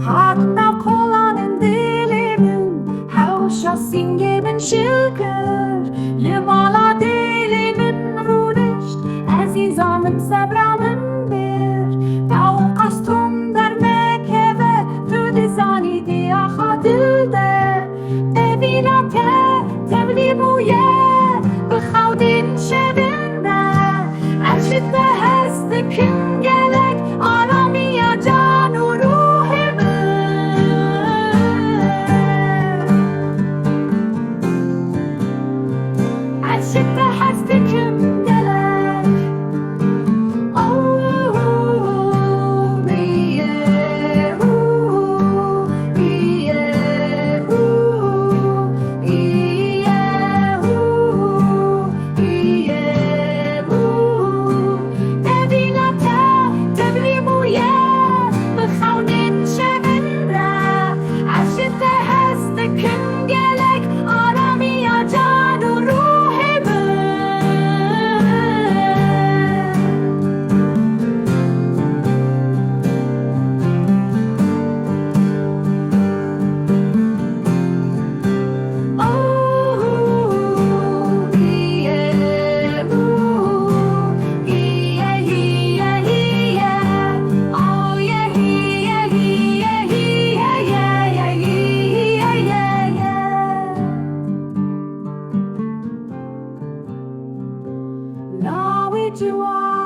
hatta kolanên dilîmin hewşa sîngê min şilkir livala dilîmin rûnişt ezîza min sebra min bir Ewqas tom dernekeve tu dizanî diyaxa dilde Evîna tevlî bûye bi xewnên şevên nehese dikim gelek Aramiya can û ruhê dikim gelek Lawê ciwan